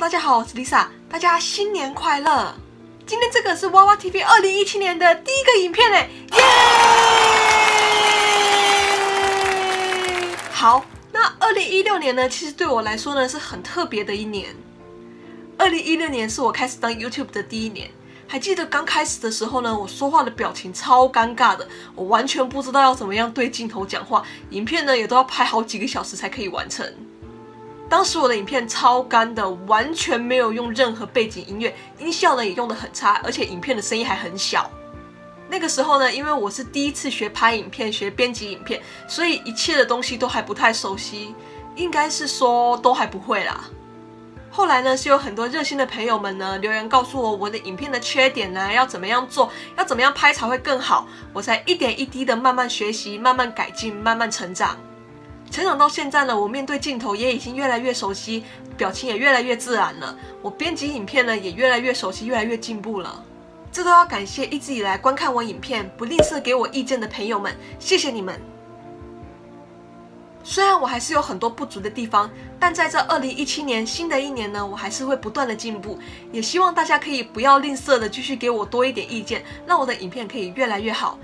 大家好，我是 Lisa， 大家新年快乐！今天这个是娃娃 TV 2017年的第一个影片耶！好，那2016年呢，其实对我来说呢是很特别的一年。2016年是我开始当 YouTube 的第一年。还记得刚开始的时候呢，我说话的表情超尴尬的，我完全不知道要怎么样对镜头讲话，影片呢也都要拍好几个小时才可以完成。当时我的影片超干的，完全没有用任何背景音乐，音效呢也用得很差，而且影片的声音还很小。那个时候呢，因为我是第一次学拍影片、学编辑影片，所以一切的东西都还不太熟悉，应该是说都还不会啦。后来呢，是有很多热心的朋友们呢留言告诉我的影片的缺点呢，要怎么样做，要怎么样拍才会更好，我才一点一滴的慢慢学习，慢慢改进，慢慢成长。成长到现在呢，我面对镜头也已经越来越熟悉，表情也越来越自然了。我编辑影片呢也越来越熟悉，越来越进步了。这都要感谢一直以来观看我影片、不吝啬给我意见的朋友们，谢谢你们。虽然我还是有很多不足的地方，但在这2017年新的一年呢，我还是会不断的进步。也希望大家可以不要吝啬的继续给我多一点意见，让我的影片可以越来越好。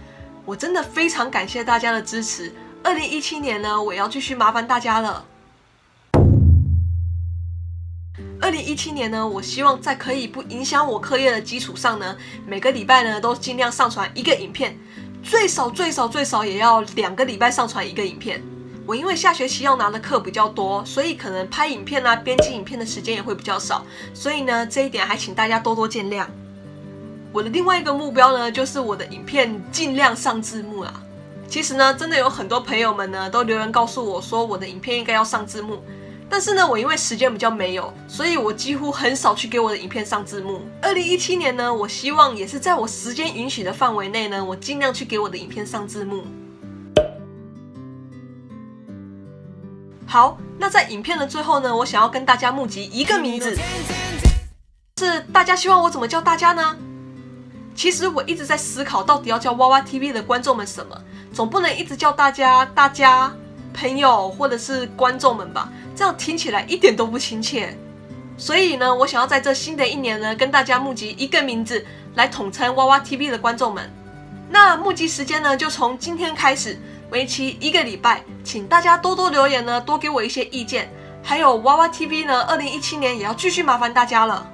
我真的非常感谢大家的支持。2017年呢，我要继续麻烦大家了。2017年呢，我希望在可以不影响我课业的基础上呢，每个礼拜呢都尽量上传一个影片，最少也要2个礼拜上传一个影片。我因为下学期要拿的课比较多，所以可能拍影片啊、编辑影片的时间也会比较少，所以呢，这一点还请大家多多见谅。我的另外一个目标呢，就是我的影片尽量上字幕啦。其实呢，真的有很多朋友们呢都留言告诉我说，我的影片应该要上字幕，但是呢，我因为时间比较没有，所以我几乎很少去给我的影片上字幕。2017年呢，我希望也是在我时间允许的范围内呢，我尽量去给我的影片上字幕。好，那在影片的最后呢，我想要跟大家募集一个名字，是大家希望我怎么叫大家呢？其实我一直在思考，到底要叫娃娃 TV 的观众们什么，总不能一直叫大家、朋友或者是观众们吧，这样听起来一点都不亲切。所以呢，我想要在这新的一年呢，跟大家募集一个名字来统称娃娃 TV 的观众们。那募集时间呢，就从今天开始，为期1个礼拜，请大家多多留言呢，多给我一些意见。还有娃娃 TV 呢，2017年也要继续麻烦大家了。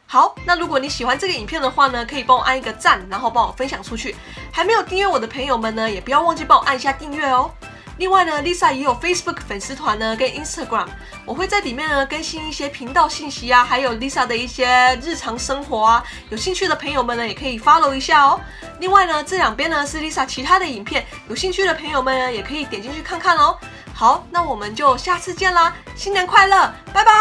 好，那如果你喜欢这个影片的话呢，可以帮我按一个赞，然后帮我分享出去。还没有订阅我的朋友们呢，也不要忘记帮我按一下订阅哦。另外呢 ，Lisa 也有 Facebook 粉丝团呢，跟 Instagram， 我会在里面呢更新一些频道信息啊，还有 Lisa 的一些日常生活啊。有兴趣的朋友们呢，也可以 follow 一下哦。另外呢，这两边呢是 Lisa 其他的影片，有兴趣的朋友们呢，也可以点进去看看哦。好，那我们就下次见啦，新年快乐，拜拜。